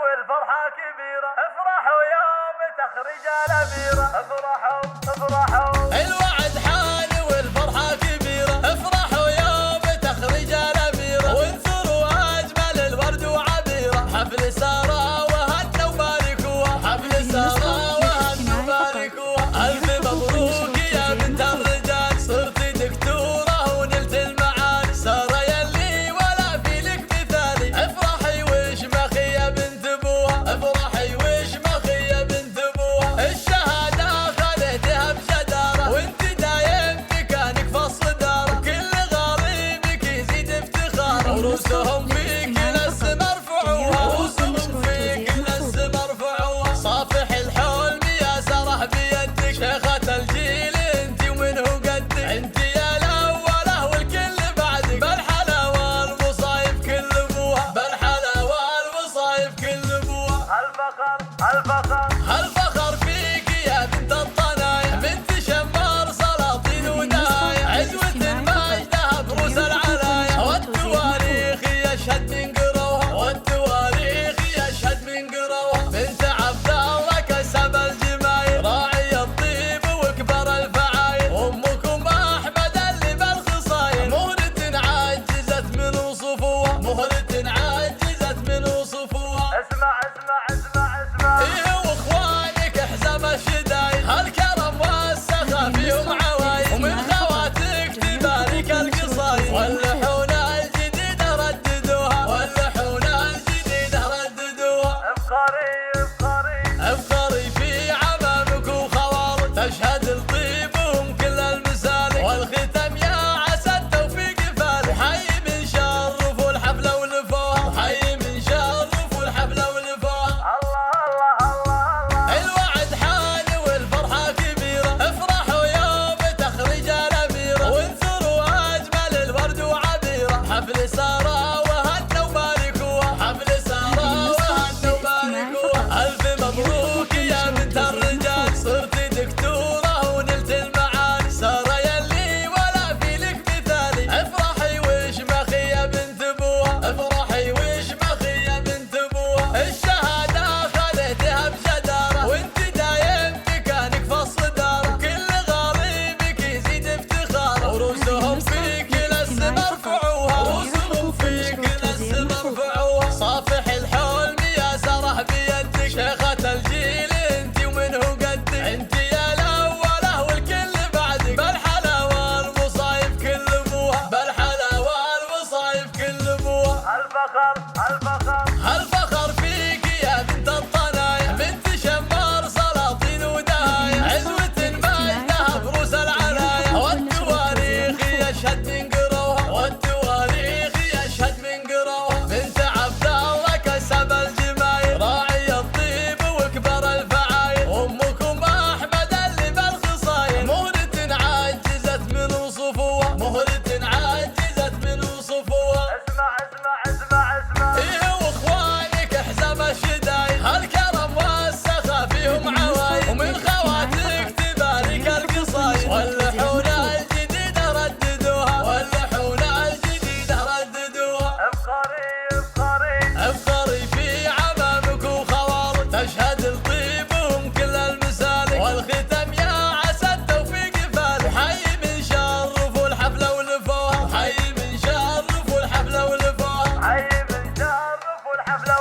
والفرحة كبيرة، افرحوا يوم تخرج الأميرة، افرحوا افرحوا. الوعد حان والفرحة كبيرة، افرحوا يوم تخرج الأميرة، وانثروا أجمل الورد وعبيرة، حفل سارة وهنا وباركوها، حفل سارة وهنا وباركوها. ألف مبروك يا بنت الرجال، صرتي دكتورة ونلت المعالي، سارة يلي ولا في لك مثالي، افرحي واشمخي يا بنت ابوها، افرحي واشمخي يا بنت ابوها. الشهادة خذيتها بجدارة وانت دايم مكانك في الصدارة، كل غريبك يزيد افتخارا، وروسهم فيك للسما رفعوها، وروسهم فيك للسما رفعوها. صافح الحلم يا ساره بيدك، شيخة الجيل انت ومنه قدك، انت يا الاولى والكل بعدك، بالحلاوة والمصايب كل ابوها، بالحلاوة والمصايب كل ابوها. الفخر الفخر هالفخر فيك يا بنت الطنايا، بنت شمار سلاطين ودايا، عزوة مجدها بروس العلايا، والتواريخ يشهد من قروها، والتواريخ يشهد من قروها. بنت عبد الله كسب الجمايل، راعي الطيب وكبر الفعايل، امكم احمد اللي بالخصايل، مهرة عجزت من وصفوها، مهرة عجزت من وصفوها. اسمع اسمع اسمع اسمع. ايه واخوانك حزام الشدايد، هالكرم والسخا فيهم عوايد، ومن خواتك تبارك القصايد، واللحون الجديدة رددوها، واللحون الجديدة رددوها. افخري افخري افخري في عمامك وخوالك، تشهد لطيبهم كل المسالك، والختم يا عسى التوفيق فالك، وحي من شرف والحفلة ولفوها، وحي من شرف والحفلة ولفوها. الله الله الله الله. الوعد حان والفرحة كبيرة، افرحوا يوم تخرج الأميرة، وانثروا أجمل الورد وعبيرة، حفل سارة وهنا وباركوها، حفل سارة وهنا وباركوها. ألف مبروك يا بنت الرجال، صرتي دكتورة ونلت المعالي، سارة يلي ولا في لك مثالي، افرحي واشمخي يا بنت ابوها، افرحي واشمخي يا بنت ابوها. الشهادة خذيتها بجدارة وانت دايم مكانك في الصدارة، كل غريبك يزيد افتخارا، وروسهم فيك للسما رفعوها، وروسهم فيك للسما رفعوها. صافح الحلم يا ساره بيدك، شيخة الجيل انت ومنه قدك، انت يا الاولى والكل بعدك، بالحلاوة والمصايب كل ابوها، بالحلاوة والمصايب كل ابوها. الفخر الفخر. هالفخر فيك يا بنت الطنايا، بنت شمار سلاطين ودايا، عزوة مجدها بروس العلايا، والتواريخ يشهد من قروها، والتواريخ يشهد من قروها. بنت عبد الله كسب الجمايل، راعي الطيب وكبر الفعايل، امكم احمد اللي بالخصايل، مهرة عجزت من وصفوها، مهرة عجزت من وصفوها. اسمع اسمع اسمع اسمع. ايه واخوانك حزام الشدايد، هالكرم والسخا فيهم عوايد، ومن خواتك تبارك القصايد، واللحون الجديدة رددوها، واللحون الجديدة رددوها. افخري افخري. افخري في عمامك وخوالك، تشهد لطيبهم كل المسالك، والختم يا عسى التوفيق فالك، وحي من شرف والحفلة ولفوها، وحي من شرف والحفلة ولفوها. حي من شرف والحفلة